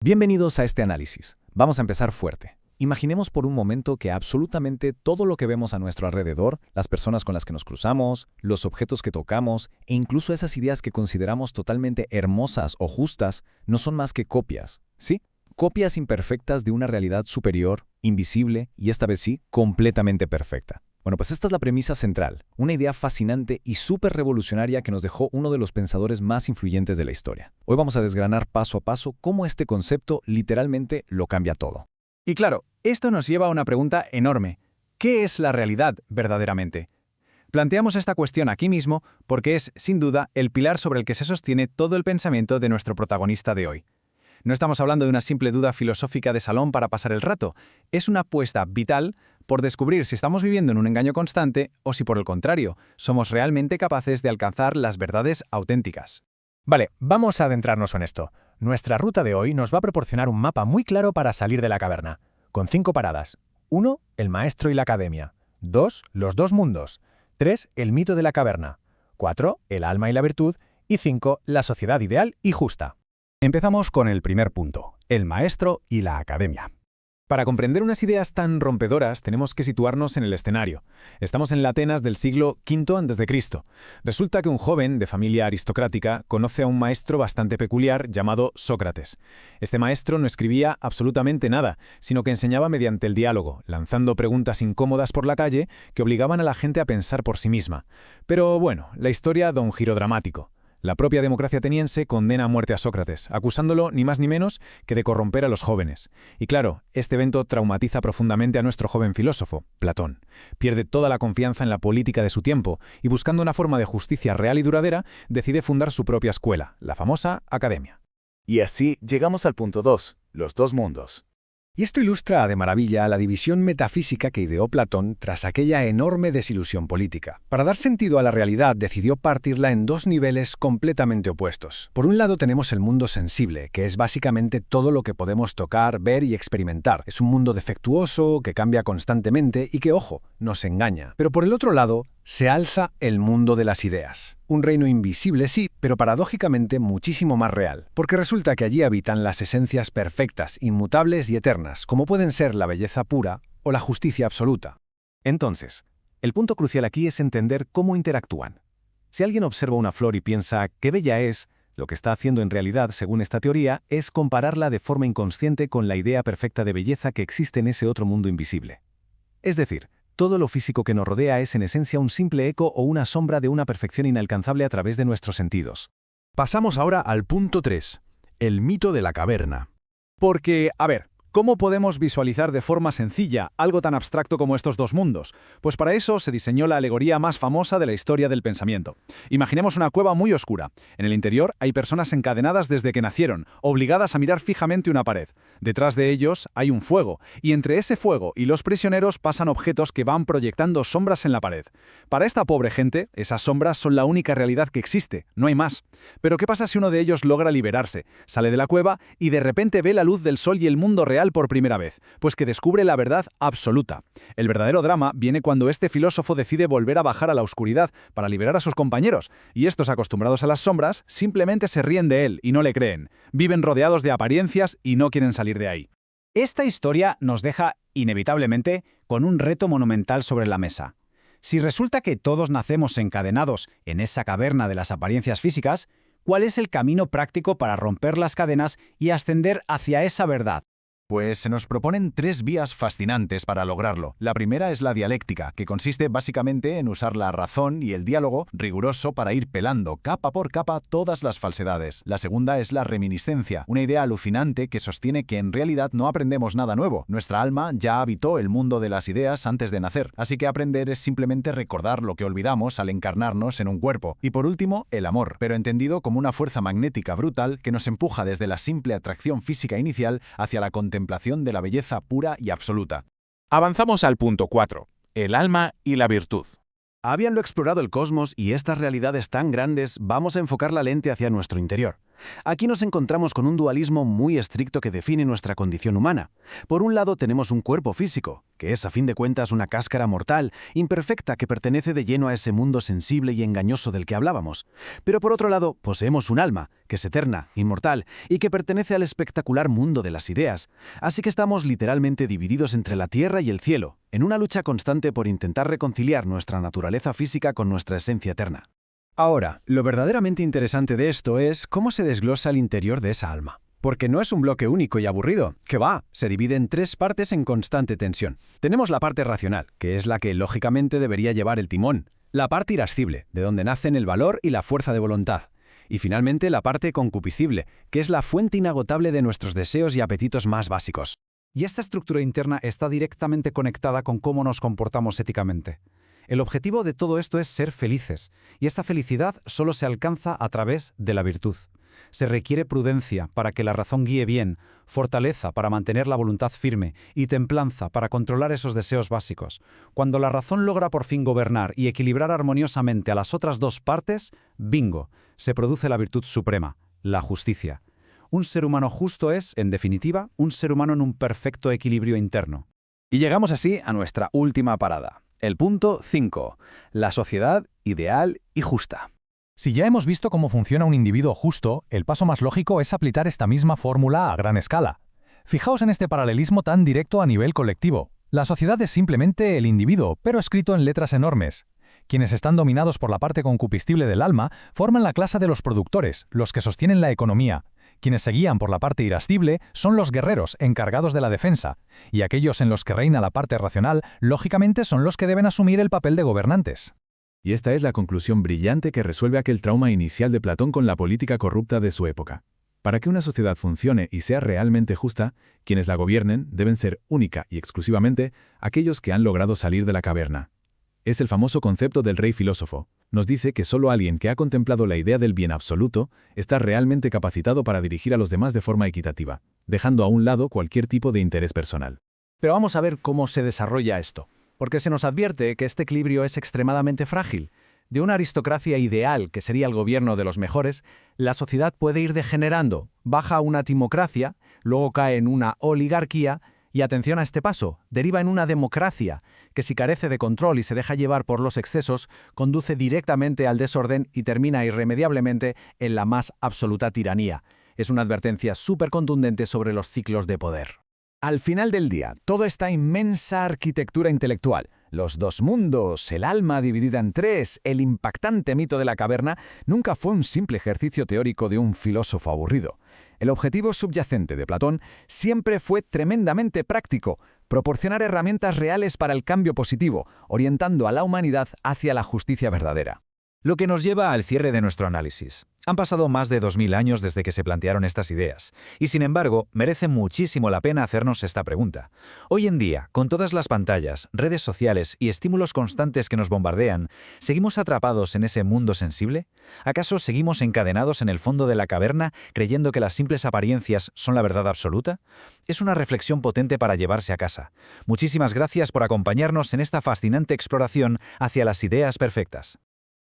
Bienvenidos a este análisis. Vamos a empezar fuerte. Imaginemos por un momento que absolutamente todo lo que vemos a nuestro alrededor, las personas con las que nos cruzamos, los objetos que tocamos e incluso esas ideas que consideramos totalmente hermosas o justas, no son más que copias, ¿sí? Copias imperfectas de una realidad superior, invisible y esta vez sí, completamente perfecta. Bueno, pues esta es la premisa central, una idea fascinante y súper revolucionaria que nos dejó uno de los pensadores más influyentes de la historia. Hoy vamos a desgranar paso a paso cómo este concepto literalmente lo cambia todo. Y claro, esto nos lleva a una pregunta enorme. ¿Qué es la realidad verdaderamente? Planteamos esta cuestión aquí mismo porque es, sin duda, el pilar sobre el que se sostiene todo el pensamiento de nuestro protagonista de hoy. No estamos hablando de una simple duda filosófica de salón para pasar el rato, es una apuesta vital por descubrir si estamos viviendo en un engaño constante o si, por el contrario, somos realmente capaces de alcanzar las verdades auténticas. Vale, vamos a adentrarnos en esto. Nuestra ruta de hoy nos va a proporcionar un mapa muy claro para salir de la caverna, con 5 paradas. 1. El maestro y la academia. 2. Los dos mundos. 3. El mito de la caverna. 4. El alma y la virtud. Y 5. La sociedad ideal y justa. Empezamos con el primer punto, el maestro y la academia. Para comprender unas ideas tan rompedoras tenemos que situarnos en el escenario. Estamos en la Atenas del siglo V a.C. Resulta que un joven de familia aristocrática conoce a un maestro bastante peculiar llamado Sócrates. Este maestro no escribía absolutamente nada, sino que enseñaba mediante el diálogo, lanzando preguntas incómodas por la calle que obligaban a la gente a pensar por sí misma. Pero bueno, la historia da un giro dramático. La propia democracia ateniense condena a muerte a Sócrates, acusándolo ni más ni menos que de corromper a los jóvenes. Y claro, este evento traumatiza profundamente a nuestro joven filósofo, Platón. Pierde toda la confianza en la política de su tiempo y buscando una forma de justicia real y duradera, decide fundar su propia escuela, la famosa Academia. Y así llegamos al punto 2, los dos mundos. Y esto ilustra de maravilla la división metafísica que ideó Platón tras aquella enorme desilusión política. Para dar sentido a la realidad, decidió partirla en dos niveles completamente opuestos. Por un lado tenemos el mundo sensible, que es básicamente todo lo que podemos tocar, ver y experimentar. Es un mundo defectuoso, que cambia constantemente y que, ojo, nos engaña. Pero por el otro lado, se alza el mundo de las ideas. Un reino invisible, sí, pero paradójicamente muchísimo más real, porque resulta que allí habitan las esencias perfectas, inmutables y eternas, como pueden ser la belleza pura o la justicia absoluta. Entonces, el punto crucial aquí es entender cómo interactúan. Si alguien observa una flor y piensa qué bella es, lo que está haciendo en realidad, según esta teoría, es compararla de forma inconsciente con la idea perfecta de belleza que existe en ese otro mundo invisible. Es decir, todo lo físico que nos rodea es en esencia un simple eco o una sombra de una perfección inalcanzable a través de nuestros sentidos. Pasamos ahora al punto 3, el mito de la caverna. Porque, ¿cómo podemos visualizar de forma sencilla algo tan abstracto como estos dos mundos? Pues para eso se diseñó la alegoría más famosa de la historia del pensamiento. Imaginemos una cueva muy oscura. En el interior hay personas encadenadas desde que nacieron, obligadas a mirar fijamente una pared. Detrás de ellos hay un fuego, y entre ese fuego y los prisioneros pasan objetos que van proyectando sombras en la pared. Para esta pobre gente, esas sombras son la única realidad que existe, no hay más. Pero ¿qué pasa si uno de ellos logra liberarse? Sale de la cueva y de repente ve la luz del sol y el mundo real por primera vez, pues que descubre la verdad absoluta. El verdadero drama viene cuando este filósofo decide volver a bajar a la oscuridad para liberar a sus compañeros, y estos, acostumbrados a las sombras, simplemente se ríen de él y no le creen. Viven rodeados de apariencias y no quieren salir de ahí. Esta historia nos deja, inevitablemente, con un reto monumental sobre la mesa. Si resulta que todos nacemos encadenados en esa caverna de las apariencias físicas, ¿cuál es el camino práctico para romper las cadenas y ascender hacia esa verdad? Pues se nos proponen 3 vías fascinantes para lograrlo. La primera es la dialéctica, que consiste básicamente en usar la razón y el diálogo riguroso para ir pelando capa por capa todas las falsedades. La segunda es la reminiscencia, una idea alucinante que sostiene que en realidad no aprendemos nada nuevo. Nuestra alma ya habitó el mundo de las ideas antes de nacer, así que aprender es simplemente recordar lo que olvidamos al encarnarnos en un cuerpo. Y por último, el amor, pero entendido como una fuerza magnética brutal que nos empuja desde la simple atracción física inicial hacia la contemplación de la belleza pura y absoluta. Avanzamos al punto 4, el alma y la virtud. Habiendo explorado el cosmos y estas realidades tan grandes, vamos a enfocar la lente hacia nuestro interior. Aquí nos encontramos con un dualismo muy estricto que define nuestra condición humana. Por un lado tenemos un cuerpo físico, que es a fin de cuentas una cáscara mortal, imperfecta, que pertenece de lleno a ese mundo sensible y engañoso del que hablábamos. Pero por otro lado poseemos un alma, que es eterna, inmortal, y que pertenece al espectacular mundo de las ideas. Así que estamos literalmente divididos entre la tierra y el cielo, en una lucha constante por intentar reconciliar nuestra naturaleza física con nuestra esencia eterna. Ahora, lo verdaderamente interesante de esto es cómo se desglosa el interior de esa alma. Porque no es un bloque único y aburrido, que va, se divide en 3 partes en constante tensión. Tenemos la parte racional, que es la que lógicamente debería llevar el timón. La parte irascible, de donde nacen el valor y la fuerza de voluntad. Y finalmente la parte concupiscible, que es la fuente inagotable de nuestros deseos y apetitos más básicos. Y esta estructura interna está directamente conectada con cómo nos comportamos éticamente. El objetivo de todo esto es ser felices, y esta felicidad solo se alcanza a través de la virtud. Se requiere prudencia para que la razón guíe bien, fortaleza para mantener la voluntad firme y templanza para controlar esos deseos básicos. Cuando la razón logra por fin gobernar y equilibrar armoniosamente a las otras 2 partes, bingo, se produce la virtud suprema, la justicia. Un ser humano justo es, en definitiva, un ser humano en un perfecto equilibrio interno. Y llegamos así a nuestra última parada. El punto 5. La sociedad ideal y justa. Si ya hemos visto cómo funciona un individuo justo, el paso más lógico es aplicar esta misma fórmula a gran escala. Fijaos en este paralelismo tan directo a nivel colectivo. La sociedad es simplemente el individuo, pero escrito en letras enormes. Quienes están dominados por la parte concupiscible del alma forman la clase de los productores, los que sostienen la economía. Quienes se guían por la parte irascible son los guerreros encargados de la defensa, y aquellos en los que reina la parte racional, lógicamente son los que deben asumir el papel de gobernantes. Y esta es la conclusión brillante que resuelve aquel trauma inicial de Platón con la política corrupta de su época. Para que una sociedad funcione y sea realmente justa, quienes la gobiernen deben ser única y exclusivamente aquellos que han logrado salir de la caverna. Es el famoso concepto del rey filósofo. Nos dice que solo alguien que ha contemplado la idea del bien absoluto está realmente capacitado para dirigir a los demás de forma equitativa, dejando a un lado cualquier tipo de interés personal. Pero vamos a ver cómo se desarrolla esto, porque se nos advierte que este equilibrio es extremadamente frágil. De una aristocracia ideal, que sería el gobierno de los mejores, la sociedad puede ir degenerando, baja a una timocracia, luego cae en una oligarquía, y atención a este paso, deriva en una democracia, que si carece de control y se deja llevar por los excesos, conduce directamente al desorden y termina irremediablemente en la más absoluta tiranía. Es una advertencia súper contundente sobre los ciclos de poder. Al final del día, toda esta inmensa arquitectura intelectual, los 2 mundos, el alma dividida en 3, el impactante mito de la caverna, nunca fue un simple ejercicio teórico de un filósofo aburrido. El objetivo subyacente de Platón siempre fue tremendamente práctico, proporcionar herramientas reales para el cambio positivo, orientando a la humanidad hacia la justicia verdadera. Lo que nos lleva al cierre de nuestro análisis. Han pasado más de 2000 años desde que se plantearon estas ideas, y sin embargo, merece muchísimo la pena hacernos esta pregunta. Hoy en día, con todas las pantallas, redes sociales y estímulos constantes que nos bombardean, ¿seguimos atrapados en ese mundo sensible? ¿Acaso seguimos encadenados en el fondo de la caverna, creyendo que las simples apariencias son la verdad absoluta? Es una reflexión potente para llevarse a casa. Muchísimas gracias por acompañarnos en esta fascinante exploración hacia las ideas perfectas.